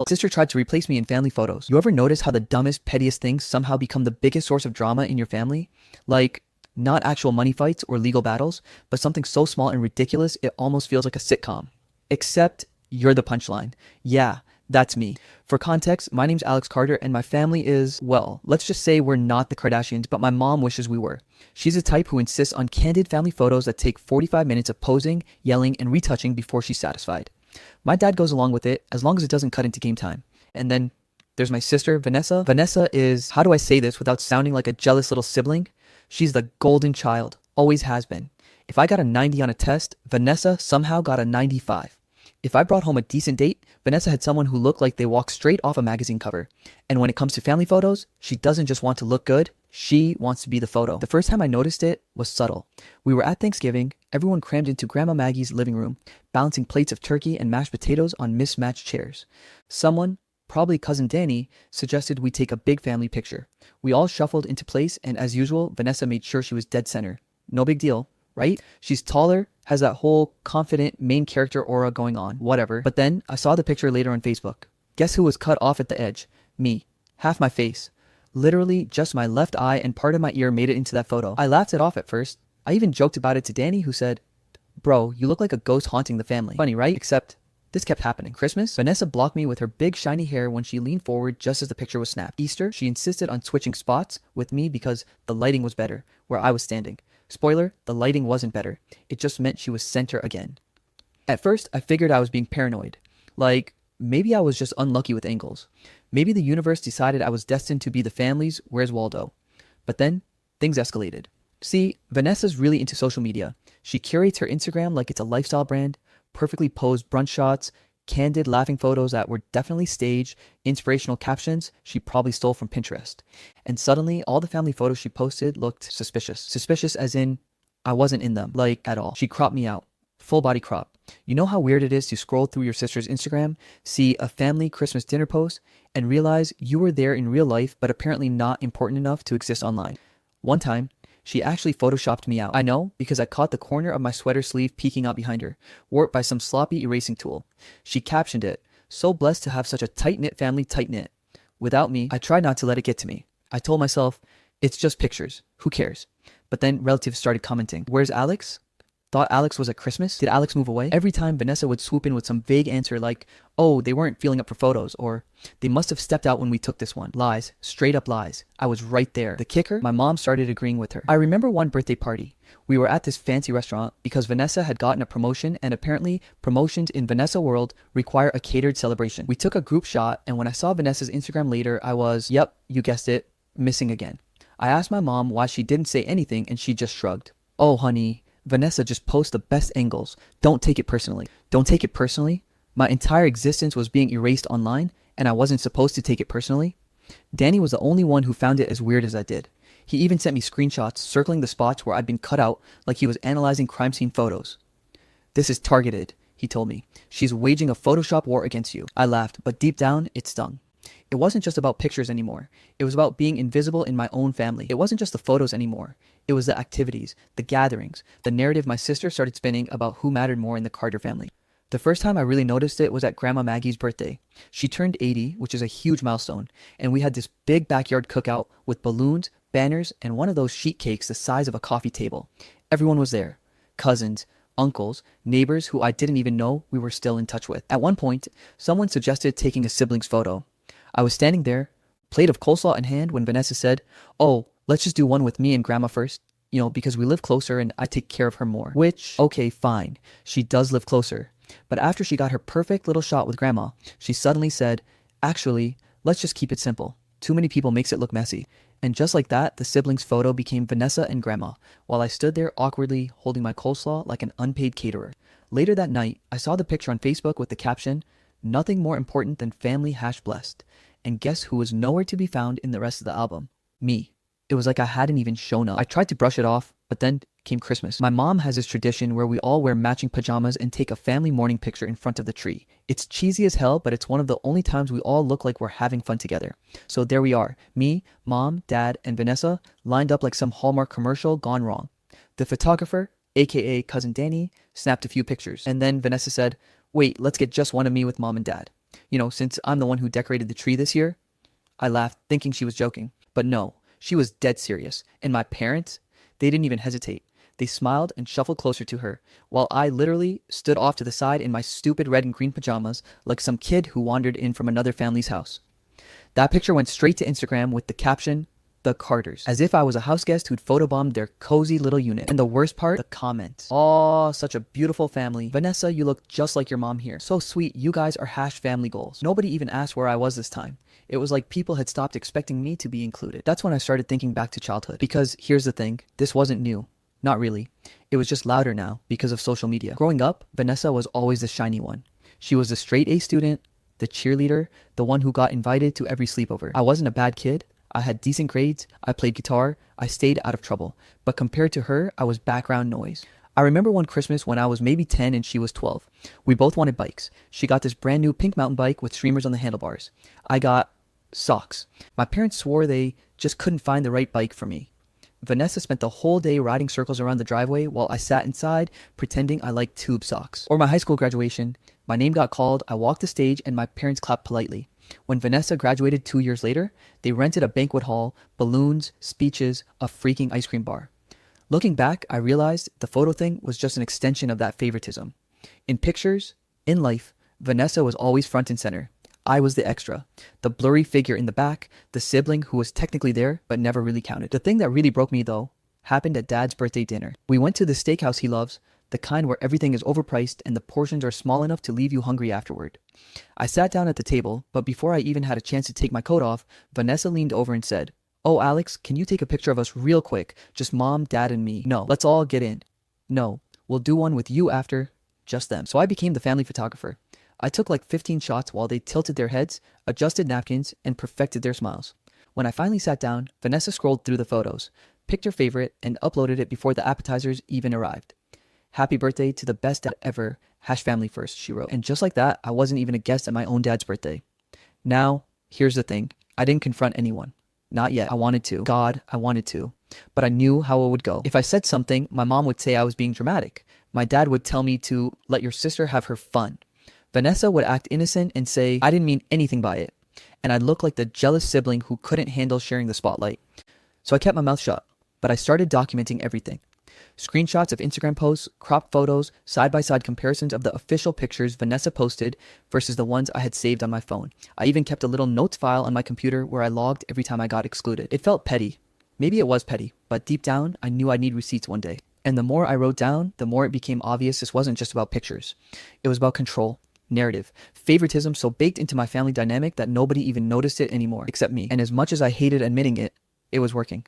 Sister tried to replace me in family photos. You ever notice how the dumbest, pettiest things somehow become the biggest source of drama in your family? Like, not actual money fights or legal battles, but something so small and ridiculous it almost feels like a sitcom. Except you're the punchline. Yeah, that's me. For context, my name's Alex Carter and my family is, well, let's just say we're not the Kardashians, but my mom wishes we were. She's the type who insists on candid family photos that take 45 minutes of posing, yelling, and retouching before she's satisfied. My dad goes along with it as long as it doesn't cut into game time. And then there's my sister, Vanessa. Vanessa is, how do I say this without sounding like a jealous little sibling? She's the golden child, always has been. If I got a 90 on a test, Vanessa somehow got a 95. If I brought home a decent date, Vanessa had someone who looked like they walked straight off a magazine cover. And when it comes to family photos, she doesn't just want to look good, she wants to be the photo. The first time I noticed it was subtle. We were at Thanksgiving, everyone crammed into Grandma Maggie's living room, balancing plates of turkey and mashed potatoes on mismatched chairs. Someone, probably Cousin Danny, suggested we take a big family picture. We all shuffled into place and as usual, Vanessa made sure she was dead center. No big deal, right? She's taller, has that whole confident main character aura going on, whatever. But then I saw the picture later on Facebook. Guess who was cut off at the edge? Me. Half my face. Literally just my left eye and part of my ear made it into that photo. I laughed it off at first. I even joked about it to Danny who said, "Bro, you look like a ghost haunting the family." Funny, right? Except this kept happening. Christmas, Vanessa blocked me with her big shiny hair when she leaned forward just as the picture was snapped. Easter, she insisted on switching spots with me because the lighting was better where I was standing. Spoiler, the lighting wasn't better. It just meant she was center again. At first, I figured I was being paranoid. Like, maybe I was just unlucky with angles. Maybe the universe decided I was destined to be the family's Where's Waldo. But then, things escalated. See, Vanessa's really into social media. She curates her Instagram like it's a lifestyle brand, perfectly posed brunch shots, candid laughing photos that were definitely staged, inspirational captions she probably stole from Pinterest. And suddenly, all the family photos she posted looked suspicious. Suspicious as in, I wasn't in them, like, at all. She cropped me out. Full body crop. You know how weird it is to scroll through your sister's Instagram, see a family Christmas dinner post, and realize you were there in real life but apparently not important enough to exist online. One time, she actually photoshopped me out. I know because I caught the corner of my sweater sleeve peeking out behind her, warped by some sloppy erasing tool. She captioned it, "So blessed to have such a tight-knit family, tight-knit." Without me, I tried not to let it get to me. I told myself, it's just pictures. Who cares? But then relatives started commenting, "Where's Alex? Thought Alex was at Christmas? Did Alex move away?" Every time Vanessa would swoop in with some vague answer like, "Oh, they weren't feeling up for photos," or "They must have stepped out when we took this one." Lies. Straight up lies. I was right there. The kicker? My mom started agreeing with her. I remember one birthday party. We were at this fancy restaurant because Vanessa had gotten a promotion and apparently promotions in Vanessa world require a catered celebration. We took a group shot and when I saw Vanessa's Instagram later, I was, yep, you guessed it, missing again. I asked my mom why she didn't say anything and she just shrugged. "Oh, honey, Vanessa just posts the best angles. Don't take it personally." Don't take it personally? My entire existence was being erased online and I wasn't supposed to take it personally? Danny was the only one who found it as weird as I did. He even sent me screenshots circling the spots where I'd been cut out like he was analyzing crime scene photos. "This is targeted," he told me. "She's waging a Photoshop war against you." I laughed, but deep down, it stung. It wasn't just about pictures anymore. It was about being invisible in my own family. It wasn't just the photos anymore. It was the activities, the gatherings, the narrative my sister started spinning about who mattered more in the Carter family. The first time I really noticed it was at Grandma Maggie's birthday. She turned 80, which is a huge milestone, and we had this big backyard cookout with balloons, banners, and one of those sheet cakes the size of a coffee table. Everyone was there. Cousins, uncles, neighbors who I didn't even know we were still in touch with. At one point, someone suggested taking a siblings photo. I was standing there, plate of coleslaw in hand, when Vanessa said, "Oh, let's just do one with me and Grandma first. You know, because we live closer and I take care of her more." Which, okay, fine. She does live closer. But after she got her perfect little shot with Grandma, she suddenly said, "Actually, let's just keep it simple. Too many people makes it look messy." And just like that, the siblings photo became Vanessa and Grandma, while I stood there awkwardly holding my coleslaw like an unpaid caterer. Later that night, I saw the picture on Facebook with the caption, "Nothing more important than family #blessed." And guess who was nowhere to be found in the rest of the album? Me. It was like I hadn't even shown up. I tried to brush it off, but then came Christmas. My mom has this tradition where we all wear matching pajamas and take a family morning picture in front of the tree. It's cheesy as hell, but it's one of the only times we all look like we're having fun together. So there we are, me, mom, dad, and Vanessa, lined up like some Hallmark commercial gone wrong. The photographer, aka Cousin Danny, snapped a few pictures. And then Vanessa said, "Wait, let's get just one of me with mom and dad." Since I'm the one who decorated the tree this year. I laughed, thinking she was joking. But no, she was dead serious. And my parents, they didn't even hesitate. They smiled and shuffled closer to her, while I literally stood off to the side in my stupid red and green pajamas like some kid who wandered in from another family's house. That picture went straight to Instagram with the caption, "The Carters," as if I was a house guest who'd photobombed their cozy little unit. And the worst part, the comments. "Aw, such a beautiful family. Vanessa, you look just like your mom here. So sweet, you guys are hash family goals." Nobody even asked where I was this time. It was like people had stopped expecting me to be included. That's when I started thinking back to childhood. Because here's the thing, this wasn't new. Not really. It was just louder now because of social media. Growing up, Vanessa was always the shiny one. She was the straight A student, the cheerleader, the one who got invited to every sleepover. I wasn't a bad kid. I had decent grades, I played guitar, I stayed out of trouble. But compared to her, I was background noise. I remember one Christmas when I was maybe 10 and she was 12. We both wanted bikes. She got this brand new pink mountain bike with streamers on the handlebars. I got socks. My parents swore they just couldn't find the right bike for me. Vanessa spent the whole day riding circles around the driveway while I sat inside pretending I liked tube socks. Or my high school graduation, my name got called, I walked the stage and my parents clapped politely. When Vanessa graduated 2 years later, they rented a banquet hall, balloons, speeches, a freaking ice cream bar. Looking back, I realized the photo thing was just an extension of that favoritism. In pictures, in life, Vanessa was always front and center. I was the extra, the blurry figure in the back, the sibling who was technically there but never really counted. The thing that really broke me though happened at Dad's birthday dinner. We went to the steakhouse he loves, the kind where everything is overpriced and the portions are small enough to leave you hungry afterward. I sat down at the table, but before I even had a chance to take my coat off, Vanessa leaned over and said, "Oh, Alex, can you take a picture of us real quick? Just mom, dad, and me. No, let's all get in. No, we'll do one with you after, just them." So I became the family photographer. I took like 15 shots while they tilted their heads, adjusted napkins, and perfected their smiles. When I finally sat down, Vanessa scrolled through the photos, picked her favorite, and uploaded it before the appetizers even arrived. "Happy birthday to the best dad ever, #family first," she wrote. And just like that, I wasn't even a guest at my own dad's birthday. Now, here's the thing. I didn't confront anyone. Not yet. I wanted to. God, I wanted to. But I knew how it would go. If I said something, my mom would say I was being dramatic. My dad would tell me to let your sister have her fun. Vanessa would act innocent and say I didn't mean anything by it. And I'd look like the jealous sibling who couldn't handle sharing the spotlight. So I kept my mouth shut. But I started documenting everything. Screenshots of Instagram posts, cropped photos, side-by-side comparisons of the official pictures Vanessa posted versus the ones I had saved on my phone. I even kept a little notes file on my computer where I logged every time I got excluded. It felt petty. Maybe it was petty, but deep down, I knew I'd need receipts one day. And the more I wrote down, the more it became obvious this wasn't just about pictures. It was about control, narrative, favoritism so baked into my family dynamic that nobody even noticed it anymore, except me. And as much as I hated admitting it, it was working.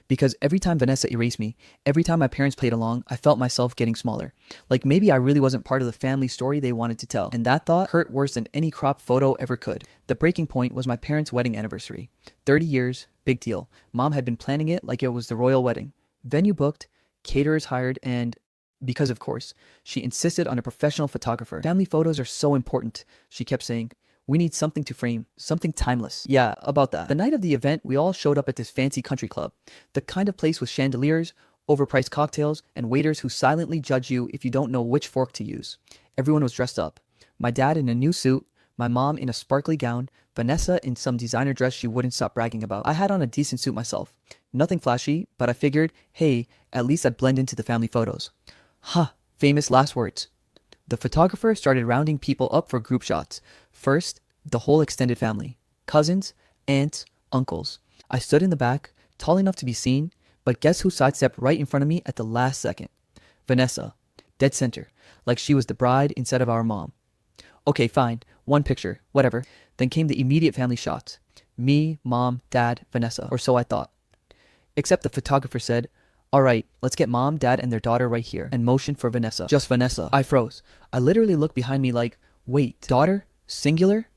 Because every time Vanessa erased me, every time my parents played along, I felt myself getting smaller. Like maybe I really wasn't part of the family story they wanted to tell. And that thought hurt worse than any cropped photo ever could. The breaking point was my parents' wedding anniversary. 30 years, big deal. Mom had been planning it like it was the royal wedding. Venue booked, caterers hired, and because of course, she insisted on a professional photographer. "Family photos are so important," she kept saying. "We need something to frame, something timeless." Yeah, about that. The night of the event, we all showed up at this fancy country club. The kind of place with chandeliers, overpriced cocktails, and waiters who silently judge you if you don't know which fork to use. Everyone was dressed up. My dad in a new suit, my mom in a sparkly gown, Vanessa in some designer dress she wouldn't stop bragging about. I had on a decent suit myself. Nothing flashy, but I figured, hey, at least I'd blend into the family photos. Famous last words. The photographer started rounding people up for group shots. First, the whole extended family. Cousins, aunts, uncles. I stood in the back, tall enough to be seen, but guess who sidestepped right in front of me at the last second? Vanessa. Dead center. Like she was the bride instead of our mom. Okay, fine. One picture. Whatever. Then came the immediate family shots. Me, mom, dad, Vanessa. Or so I thought. Except the photographer said, "All right, let's get mom, dad, and their daughter right here," and motioned for Vanessa. Just Vanessa. I froze. I literally looked behind me like, wait, daughter? Singular?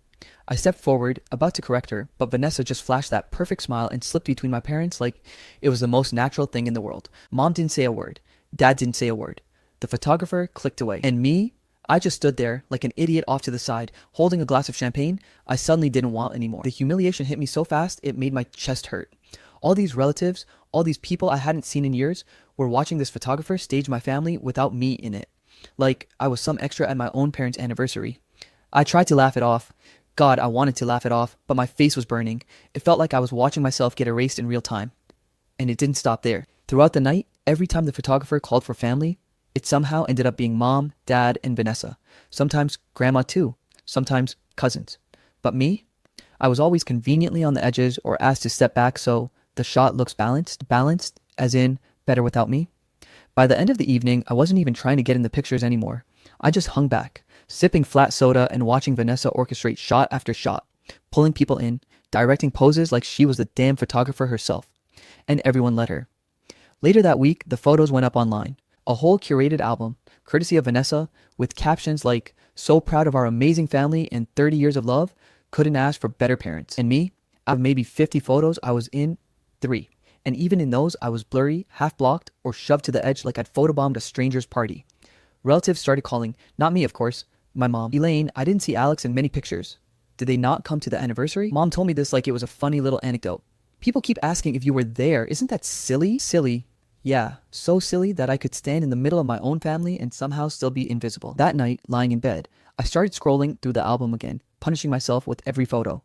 I stepped forward, about to correct her, but Vanessa just flashed that perfect smile and slipped between my parents like it was the most natural thing in the world. Mom didn't say a word. Dad didn't say a word. The photographer clicked away. And me? I just stood there like an idiot off to the side, holding a glass of champagne I suddenly didn't want anymore. The humiliation hit me so fast it made my chest hurt. All these relatives, all these people I hadn't seen in years were watching this photographer stage my family without me in it. Like I was some extra at my own parents' anniversary. I tried to laugh it off. God, I wanted to laugh it off, but my face was burning. It felt like I was watching myself get erased in real time. And it didn't stop there. Throughout the night, every time the photographer called for family, it somehow ended up being mom, dad, and Vanessa. Sometimes grandma too. Sometimes cousins. But me? I was always conveniently on the edges or asked to step back so the shot looks balanced. Balanced, as in better without me. By the end of the evening, I wasn't even trying to get in the pictures anymore. I just hung back, sipping flat soda and watching Vanessa orchestrate shot after shot, pulling people in, directing poses like she was the damn photographer herself. And everyone let her. Later that week, the photos went up online. A whole curated album, courtesy of Vanessa, with captions like, "So proud of our amazing family and 30 years of love, couldn't ask for better parents." And me, out of maybe 50 photos, I was in 3. And even in those, I was blurry, half-blocked, or shoved to the edge like I'd photobombed a stranger's party. Relatives started calling, not me of course, my mom. "Elaine, I didn't see Alex in many pictures. Did they not come to the anniversary?" Mom told me this like it was a funny little anecdote. "People keep asking if you were there. Isn't that silly?" Silly. Yeah, so silly that I could stand in the middle of my own family and somehow still be invisible. That night, lying in bed, I started scrolling through the album again, punishing myself with every photo.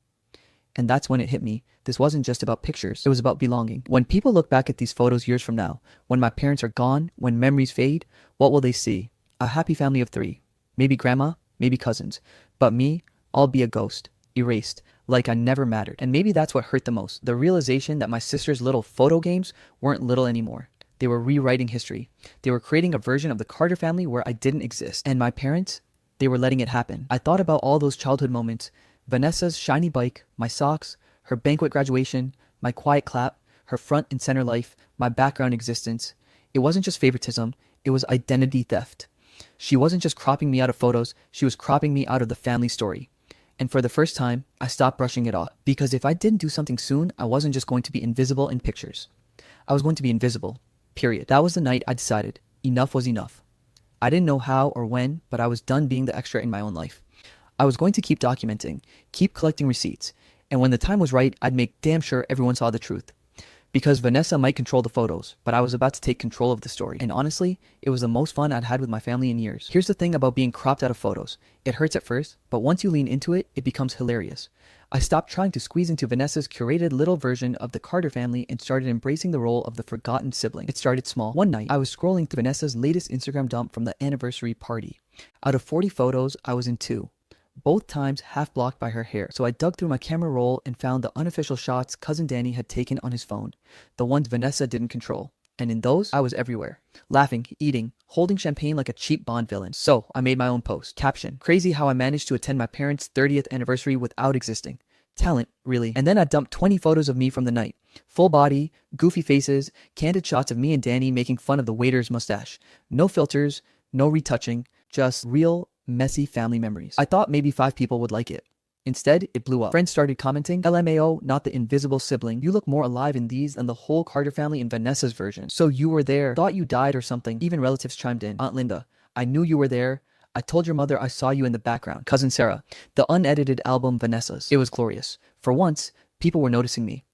And that's when it hit me. This wasn't just about pictures. It was about belonging. When people look back at these photos years from now, when my parents are gone, when memories fade, what will they see? A happy family of 3. Maybe grandma, maybe cousins. But me, I'll be a ghost, erased, like I never mattered. And maybe that's what hurt the most. The realization that my sister's little photo games weren't little anymore. They were rewriting history. They were creating a version of the Carter family where I didn't exist. And my parents, they were letting it happen. I thought about all those childhood moments. Vanessa's shiny bike, my socks, her banquet graduation, my quiet clap, her front and center life, my background existence. It wasn't just favoritism, it was identity theft. She wasn't just cropping me out of photos, she was cropping me out of the family story. And for the first time, I stopped brushing it off. Because if I didn't do something soon, I wasn't just going to be invisible in pictures. I was going to be invisible. Period. That was the night I decided enough was enough. I didn't know how or when, but I was done being the extra in my own life. I was going to keep documenting, keep collecting receipts, and when the time was right, I'd make damn sure everyone saw the truth. Because Vanessa might control the photos, but I was about to take control of the story. And honestly, it was the most fun I'd had with my family in years. Here's the thing about being cropped out of photos. It hurts at first, but once you lean into it, it becomes hilarious. I stopped trying to squeeze into Vanessa's curated little version of the Carter family and started embracing the role of the forgotten sibling. It started small. One night, I was scrolling through Vanessa's latest Instagram dump from the anniversary party. Out of 40 photos, I was in 2. Both times half blocked by her hair. So I dug through my camera roll and found the unofficial shots cousin Danny had taken on his phone. The ones Vanessa didn't control. And in those, I was everywhere. Laughing, eating, holding champagne like a cheap Bond villain. So I made my own post. Caption: crazy how I managed to attend my parents' 30th anniversary without existing. Talent, really. And then I dumped 20 photos of me from the night. Full body, goofy faces, candid shots of me and Danny making fun of the waiter's mustache. No filters, no retouching, just real, messy family memories. I thought maybe 5 people would like it. Instead, it blew up. Friends started commenting, "LMAO, not the invisible sibling. You look more alive in these than the whole Carter family in Vanessa's version. So you were there. Thought you died or something." Even relatives chimed in. "Aunt Linda, I knew you were there. I told your mother I saw you in the background." Cousin Sarah, the unedited album Vanessa's. It was glorious. For once, people were noticing me.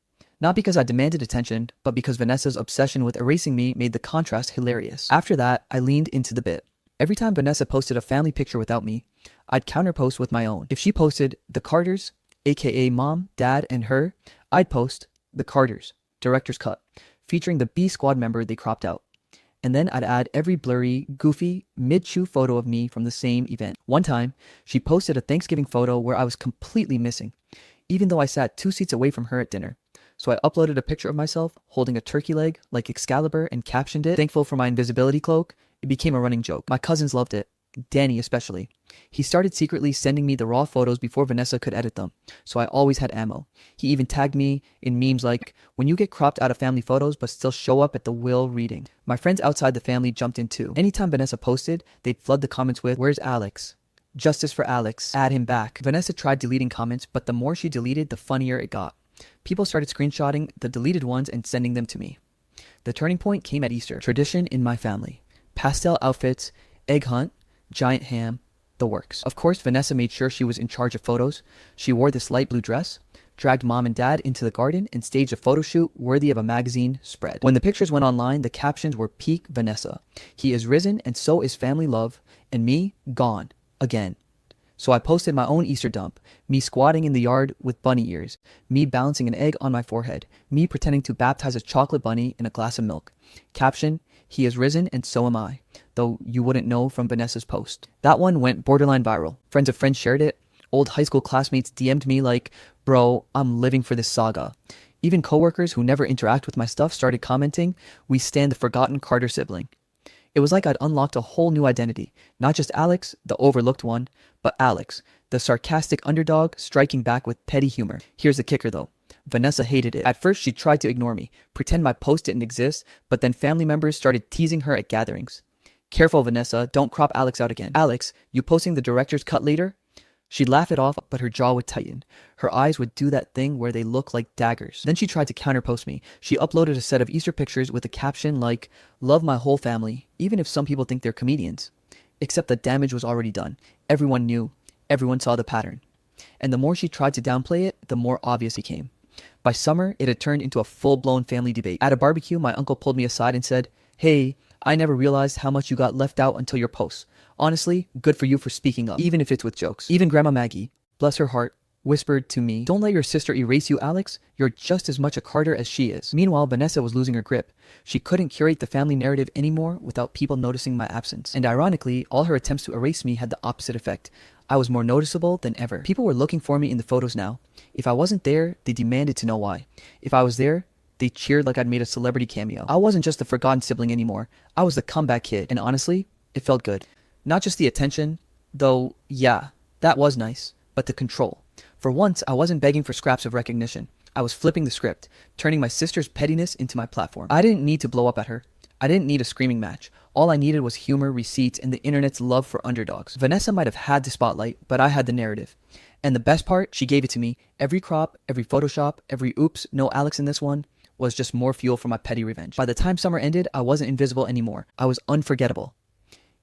Not because I demanded attention, but because Vanessa's obsession with erasing me made the contrast hilarious. After that, I leaned into the bit. Every time Vanessa posted a family picture without me, I'd counterpost with my own. If she posted the Carters, aka mom, dad, and her, I'd post the Carters, director's cut, featuring the B squad member they cropped out. And then I'd add every blurry, goofy, mid-chew photo of me from the same event. One time, she posted a Thanksgiving photo where I was completely missing, even though I sat 2 seats away from her at dinner. So I uploaded a picture of myself holding a turkey leg like Excalibur and captioned it, "Thankful for my invisibility cloak." It became a running joke. My cousins loved it. Danny especially. He started secretly sending me the raw photos before Vanessa could edit them, so I always had ammo. He even tagged me in memes like, "When you get cropped out of family photos but still show up at the will reading." My friends outside the family jumped in too. Anytime Vanessa posted, they'd flood the comments with, "Where's Alex? Justice for Alex. Add him back." Vanessa tried deleting comments, but the more she deleted, the funnier it got. People started screenshotting the deleted ones and sending them to me. The turning point came at Easter. Tradition in my family. Pastel outfits, egg hunt, giant ham, the works. Of course, Vanessa made sure she was in charge of photos. She wore this light blue dress, dragged mom and dad into the garden, and staged a photo shoot worthy of a magazine spread. When the pictures went online, the captions were peak Vanessa. He is risen and so is family love, and me, gone. Again. So I posted my own Easter dump, me squatting in the yard with bunny ears, me balancing an egg on my forehead, me pretending to baptize a chocolate bunny in a glass of milk. Caption, he is risen and so am I, though you wouldn't know from Vanessa's post. That one went borderline viral. Friends of friends shared it. Old high school classmates DM'd me like, bro, I'm living for this saga. Even coworkers who never interact with my stuff started commenting, we stand the forgotten Carter sibling. It was like I'd unlocked a whole new identity. Not just Alex, the overlooked one, but Alex, the sarcastic underdog striking back with petty humor. Here's the kicker though. Vanessa hated it. At first, she tried to ignore me, pretend my post didn't exist, but then family members started teasing her at gatherings. Careful, Vanessa, don't crop Alex out again. Alex, you posting the director's cut later? She'd laugh it off, but her jaw would tighten. Her eyes would do that thing where they look like daggers. Then she tried to counterpost me. She uploaded a set of Easter pictures with a caption like, love my whole family, even if some people think they're comedians. Except the damage was already done. Everyone knew. Everyone saw the pattern. And the more she tried to downplay it, the more obvious it became. By summer, it had turned into a full-blown family debate. At a barbecue, my uncle pulled me aside and said, hey, I never realized how much you got left out until your posts. Honestly, good for you for speaking up, even if it's with jokes. Even Grandma Maggie, bless her heart, whispered to me, don't let your sister erase you, Alex. You're just as much a Carter as she is. Meanwhile, Vanessa was losing her grip. She couldn't curate the family narrative anymore without people noticing my absence. And ironically, all her attempts to erase me had the opposite effect. I was more noticeable than ever. People were looking for me in the photos now. If I wasn't there, they demanded to know why. If I was there, they cheered like I'd made a celebrity cameo. I wasn't just the forgotten sibling anymore. I was the comeback kid. And honestly, it felt good. Not just the attention, though, yeah, that was nice, but the control. For once, I wasn't begging for scraps of recognition. I was flipping the script, turning my sister's pettiness into my platform. I didn't need to blow up at her. I didn't need a screaming match. All I needed was humor, receipts, and the internet's love for underdogs. Vanessa might have had the spotlight, but I had the narrative. And the best part, she gave it to me. Every crop, every Photoshop, every oops, no Alex in this one, was just more fuel for my petty revenge. By the time summer ended, I wasn't invisible anymore. I was unforgettable.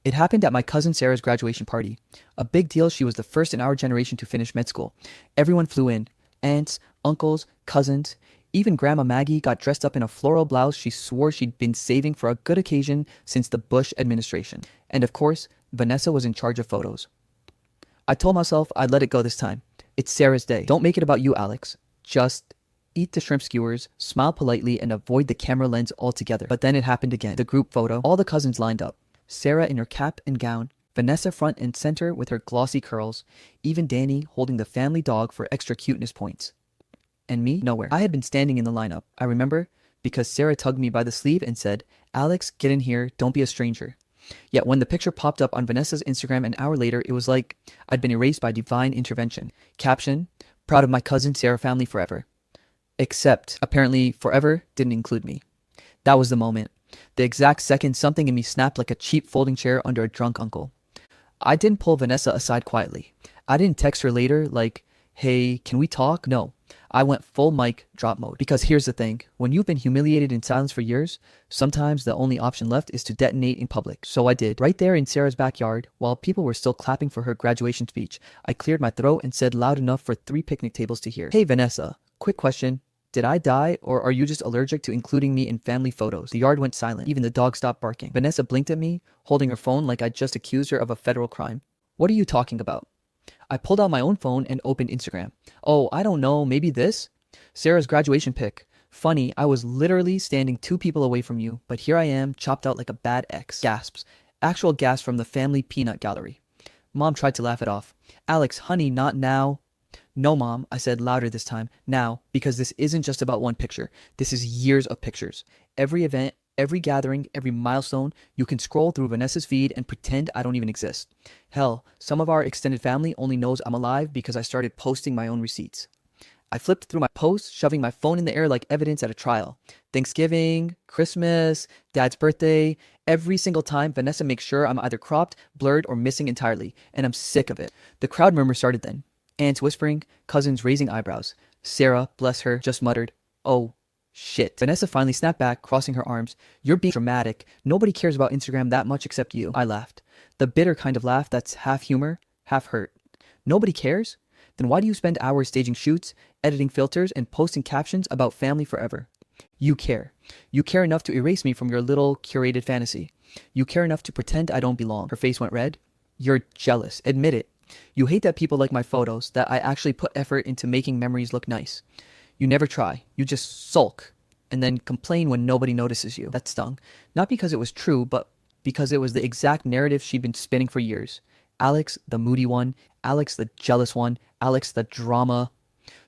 It happened at my cousin Sarah's graduation party. A big deal, she was the first in our generation to finish med school. Everyone flew in. Aunts, uncles, cousins. Even Grandma Maggie got dressed up in a floral blouse she swore she'd been saving for a good occasion since the Bush administration. And of course, Vanessa was in charge of photos. I told myself I'd let it go this time. It's Sarah's day. Don't make it about you, Alex. Just eat the shrimp skewers, smile politely, and avoid the camera lens altogether. But then it happened again. The group photo. All the cousins lined up. Sarah in her cap and gown, Vanessa front and center with her glossy curls, even Danny holding the family dog for extra cuteness points. And me, nowhere. I had been standing in the lineup, I remember, because Sarah tugged me by the sleeve and said, Alex, get in here, don't be a stranger. Yet when the picture popped up on Vanessa's Instagram an hour later, it was like I'd been erased by divine intervention. Caption, proud of my cousin Sarah family forever. Except, apparently, forever didn't include me. That was the moment. The exact second something in me snapped like a cheap folding chair under a drunk uncle. I didn't pull Vanessa aside quietly. I didn't text her later like, hey, can we talk? No. I went full mic drop mode. Because here's the thing. When you've been humiliated in silence for years, sometimes the only option left is to detonate in public. So I did. Right there in Sarah's backyard, while people were still clapping for her graduation speech, I cleared my throat and said loud enough for 3 picnic tables to hear. Hey, Vanessa, quick question. Did I die, or are you just allergic to including me in family photos? The yard went silent. Even the dog stopped barking. Vanessa blinked at me, holding her phone like I'd just accused her of a federal crime. What are you talking about? I pulled out my own phone and opened Instagram. Oh, I don't know, maybe this? Sarah's graduation pic. Funny, I was literally standing 2 people away from you, but here I am, chopped out like a bad ex. Gasps. Actual gasps from the family peanut gallery. Mom tried to laugh it off. Alex, honey, not now. No, Mom, I said louder this time, now, because this isn't just about one picture. This is years of pictures. Every event, every gathering, every milestone, you can scroll through Vanessa's feed and pretend I don't even exist. Hell, some of our extended family only knows I'm alive because I started posting my own receipts. I flipped through my posts, shoving my phone in the air like evidence at a trial. Thanksgiving, Christmas, Dad's birthday. Every single time, Vanessa makes sure I'm either cropped, blurred, or missing entirely, and I'm sick of it. The crowd murmur started then. Aunts whispering, cousins raising eyebrows. Sarah, bless her, just muttered, oh, shit. Vanessa finally snapped back, crossing her arms. You're being dramatic. Nobody cares about Instagram that much except you. I laughed. The bitter kind of laugh that's half humor, half hurt. Nobody cares? Then why do you spend hours staging shoots, editing filters, and posting captions about family forever? You care. You care enough to erase me from your little curated fantasy. You care enough to pretend I don't belong. Her face went red. You're jealous. Admit it. You hate that people like my photos, that I actually put effort into making memories look nice. You never try. You just sulk and then complain when nobody notices you. That stung. Not because it was true, but because it was the exact narrative she'd been spinning for years. Alex, the moody one. Alex, the jealous one. Alex, the drama.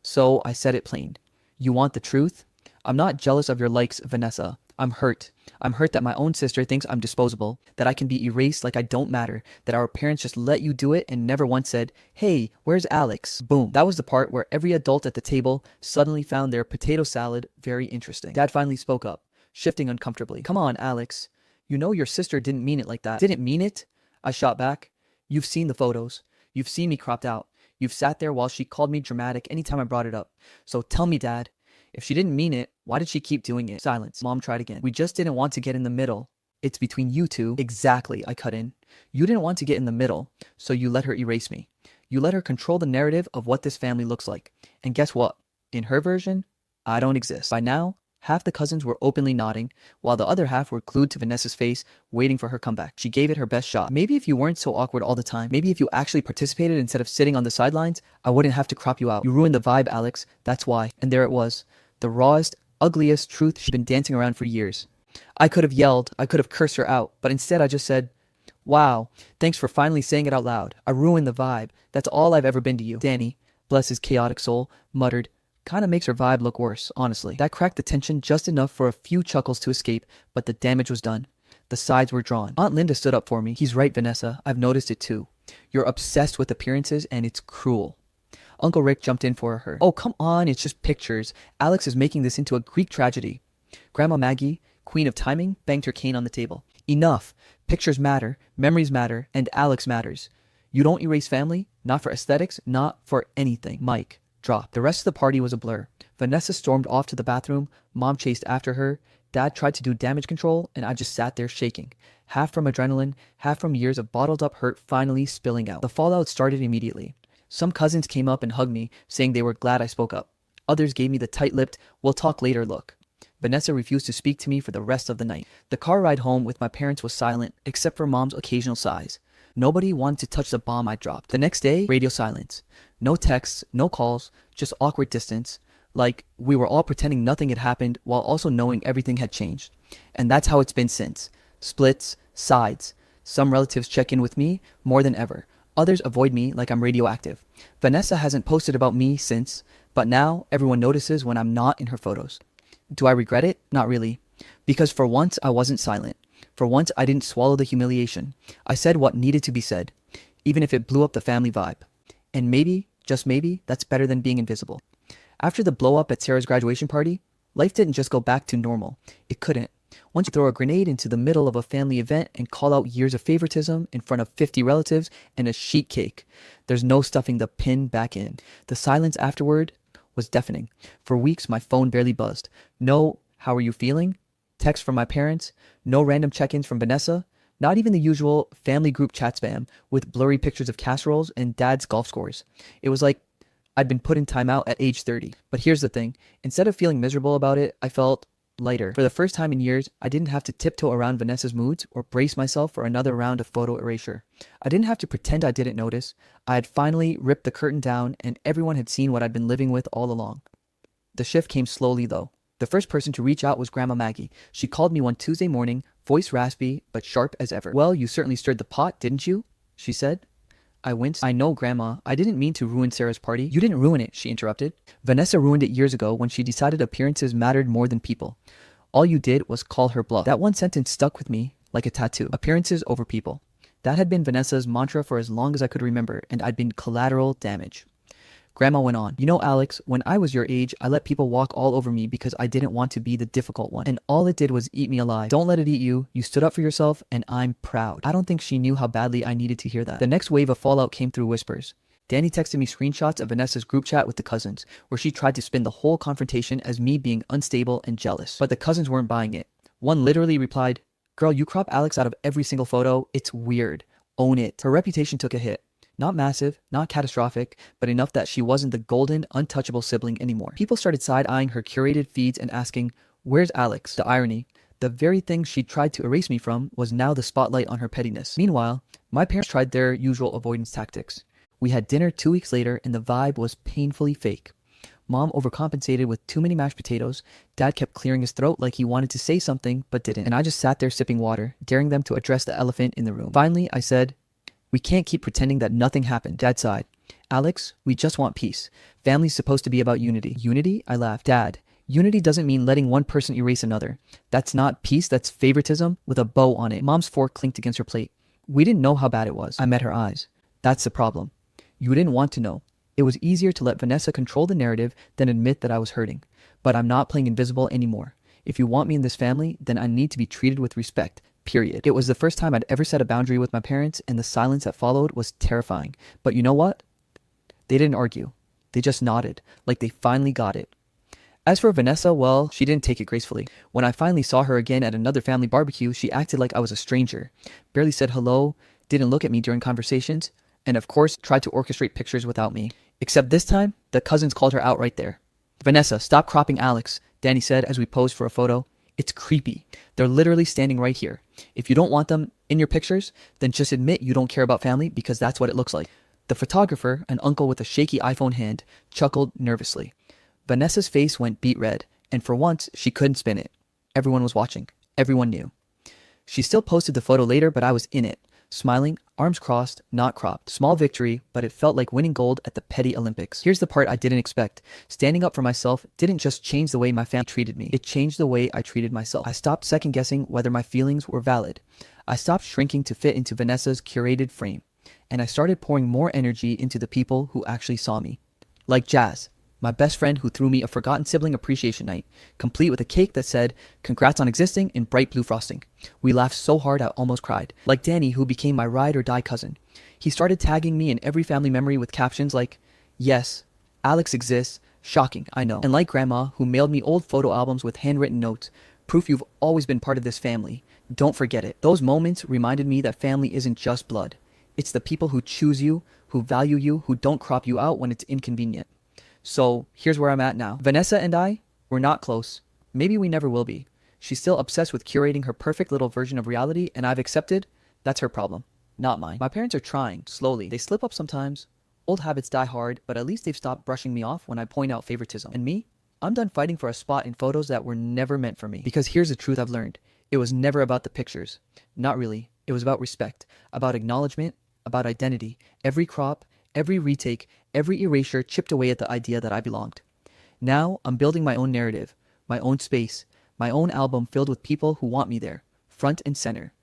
So I said it plain. You want the truth? I'm not jealous of your likes, Vanessa. I'm hurt. I'm hurt that my own sister thinks I'm disposable, that I can be erased like I don't matter, that our parents just let you do it and never once said, "Hey, where's Alex?" Boom. That was the part where every adult at the table suddenly found their potato salad very interesting. Dad finally spoke up, shifting uncomfortably. "Come on, Alex. You know your sister didn't mean it like that." "Didn't mean it?" I shot back. "You've seen the photos. You've seen me cropped out. You've sat there while she called me dramatic anytime I brought it up. So tell me, Dad, if she didn't mean it, why did she keep doing it?" Silence. Mom tried again. "We just didn't want to get in the middle. It's between you two." "Exactly," I cut in. "You didn't want to get in the middle, so you let her erase me. You let her control the narrative of what this family looks like. And guess what? In her version, I don't exist." By now, half the cousins were openly nodding, while the other half were glued to Vanessa's face, waiting for her comeback. She gave it her best shot. "Maybe if you weren't so awkward all the time, maybe if you actually participated instead of sitting on the sidelines, I wouldn't have to crop you out. You ruined the vibe, Alex. That's why." And there it was. The rawest, ugliest truth she'd been dancing around for years. I could have yelled, I could have cursed her out, but instead I just said, "Wow, thanks for finally saying it out loud. I ruined the vibe. That's all I've ever been to you." Danny, bless his chaotic soul, muttered, "Kinda makes her vibe look worse, honestly." That cracked the tension just enough for a few chuckles to escape, but the damage was done. The sides were drawn. Aunt Linda stood up for me. "He's right, Vanessa. I've noticed it too. You're obsessed with appearances and it's cruel." Uncle Rick jumped in for her. "Oh, come on, it's just pictures. Alex is making this into a Greek tragedy." Grandma Maggie, queen of timing, banged her cane on the table. "Enough. Pictures matter, memories matter, and Alex matters. You don't erase family, not for aesthetics, not for anything." Mike dropped. The rest of the party was a blur. Vanessa stormed off to the bathroom, Mom chased after her, Dad tried to do damage control, and I just sat there shaking. Half from adrenaline, half from years of bottled up hurt finally spilling out. The fallout started immediately. Some cousins came up and hugged me, saying they were glad I spoke up. Others gave me the tight-lipped, "we'll talk later" look. Vanessa refused to speak to me for the rest of the night. The car ride home with my parents was silent, except for Mom's occasional sighs. Nobody wanted to touch the bomb I dropped. The next day, radio silence. No texts, no calls, just awkward distance. Like, we were all pretending nothing had happened while also knowing everything had changed. And that's how it's been since. Splits, sides. Some relatives check in with me more than ever. Others avoid me like I'm radioactive. Vanessa hasn't posted about me since, but now everyone notices when I'm not in her photos. Do I regret it? Not really. Because for once I wasn't silent. For once I didn't swallow the humiliation. I said what needed to be said, even if it blew up the family vibe. And maybe, just maybe, that's better than being invisible. After the blow up at Sarah's graduation party, life didn't just go back to normal. It couldn't. Once you throw a grenade into the middle of a family event and call out years of favoritism in front of 50 relatives and a sheet cake, there's no stuffing the pin back in. The silence afterward was deafening. For weeks, my phone barely buzzed. No, "how are you feeling?" text from my parents. No random check-ins from Vanessa. Not even the usual family group chat spam with blurry pictures of casseroles and Dad's golf scores. It was like I'd been put in timeout at age 30. But here's the thing. Instead of feeling miserable about it, I felt lighter. For the first time in years, I didn't have to tiptoe around Vanessa's moods or brace myself for another round of photo erasure. I didn't have to pretend I didn't notice. I had finally ripped the curtain down and everyone had seen what I'd been living with all along. The shift came slowly though. The first person to reach out was Grandma Maggie. She called me one Tuesday morning, voice raspy but sharp as ever. "Well, you certainly stirred the pot, didn't you?" she said. I winced. "I know, Grandma. I didn't mean to ruin Sarah's party." "You didn't ruin it," she interrupted. "Vanessa ruined it years ago when she decided appearances mattered more than people. All you did was call her bluff." That one sentence stuck with me like a tattoo. Appearances over people. That had been Vanessa's mantra for as long as I could remember, and I'd been collateral damage. Grandma went on, "You know, Alex, when I was your age, I let people walk all over me because I didn't want to be the difficult one. And all it did was eat me alive. Don't let it eat you. You stood up for yourself, and I'm proud." I don't think she knew how badly I needed to hear that. The next wave of fallout came through whispers. Danny texted me screenshots of Vanessa's group chat with the cousins, where she tried to spin the whole confrontation as me being unstable and jealous. But the cousins weren't buying it. One literally replied, "Girl, you crop Alex out of every single photo. It's weird. Own it." Her reputation took a hit. Not massive, not catastrophic, but enough that she wasn't the golden, untouchable sibling anymore. People started side-eyeing her curated feeds and asking, "Where's Alex?" The irony. The very thing she tried to erase me from was now the spotlight on her pettiness. Meanwhile, my parents tried their usual avoidance tactics. We had dinner 2 weeks later and the vibe was painfully fake. Mom overcompensated with too many mashed potatoes. Dad kept clearing his throat like he wanted to say something but didn't. And I just sat there sipping water, daring them to address the elephant in the room. Finally, I said, "We can't keep pretending that nothing happened." Dad sighed. "Alex, we just want peace. Family's supposed to be about unity." "Unity?" I laughed. "Dad, unity doesn't mean letting one person erase another. That's not peace, that's favoritism with a bow on it." Mom's fork clinked against her plate. "We didn't know how bad it was." I met her eyes. "That's the problem. You didn't want to know. It was easier to let Vanessa control the narrative than admit that I was hurting. But I'm not playing invisible anymore. If you want me in this family, then I need to be treated with respect. Period." It was the first time I'd ever set a boundary with my parents, and the silence that followed was terrifying. But you know what? They didn't argue. They just nodded, like they finally got it. As for Vanessa, well, she didn't take it gracefully. When I finally saw her again at another family barbecue, she acted like I was a stranger, barely said hello, didn't look at me during conversations, and of course tried to orchestrate pictures without me. Except this time, the cousins called her out right there. "Vanessa, stop cropping Alex," Danny said as we posed for a photo. "It's creepy. They're literally standing right here. If you don't want them in your pictures, then just admit you don't care about family because that's what it looks like." The photographer, an uncle with a shaky iPhone hand, chuckled nervously. Vanessa's face went beet red, and for once, she couldn't spin it. Everyone was watching. Everyone knew. She still posted the photo later, but I was in it, smiling, arms crossed, not cropped. Small victory, but it felt like winning gold at the petty Olympics. Here's the part I didn't expect. Standing up for myself didn't just change the way my family treated me. It changed the way I treated myself. I stopped second guessing whether my feelings were valid. I stopped shrinking to fit into Vanessa's curated frame. And I started pouring more energy into the people who actually saw me. Like Jazz, my best friend who threw me a forgotten sibling appreciation night, complete with a cake that said, "Congrats on existing," in bright blue frosting. We laughed so hard I almost cried. Like Danny, who became my ride or die cousin. He started tagging me in every family memory with captions like, "Yes, Alex exists. Shocking, I know." And like Grandma, who mailed me old photo albums with handwritten notes, "Proof you've always been part of this family. Don't forget it." Those moments reminded me that family isn't just blood. It's the people who choose you, who value you, who don't crop you out when it's inconvenient. So here's where I'm at now. Vanessa and I, we're not close. Maybe we never will be. She's still obsessed with curating her perfect little version of reality, and I've accepted that's her problem, not mine. My parents are trying, slowly. They slip up sometimes. Old habits die hard, but at least they've stopped brushing me off when I point out favoritism. And me? I'm done fighting for a spot in photos that were never meant for me. Because here's the truth I've learned. It was never about the pictures. Not really. It was about respect, about acknowledgement, about identity. Every crop, every retake, every erasure chipped away at the idea that I belonged. Now I'm building my own narrative, my own space, my own album filled with people who want me there, front and center.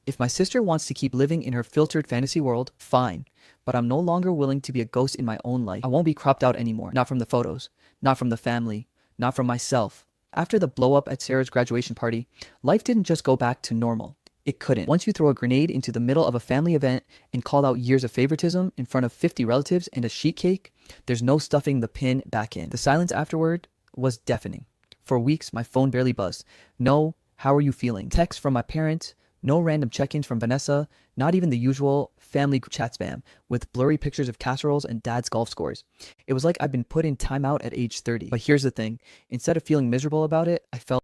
If my sister wants to keep living in her filtered fantasy world, fine. But I'm no longer willing to be a ghost in my own life. I won't be cropped out anymore. Not from the photos, not from the family, not from myself. After the blow up at Sarah's graduation party, life didn't just go back to normal. It couldn't. Once you throw a grenade into the middle of a family event and call out years of favoritism in front of 50 relatives and a sheet cake, there's no stuffing the pin back in. The silence afterward was deafening. For weeks, my phone barely buzzed. No, "How are you feeling?" Texts from my parents, no random check-ins from Vanessa, not even the usual family chat spam with blurry pictures of casseroles and dad's golf scores. It was like I'd been put in timeout at age 30. But here's the thing. Instead of feeling miserable about it, I felt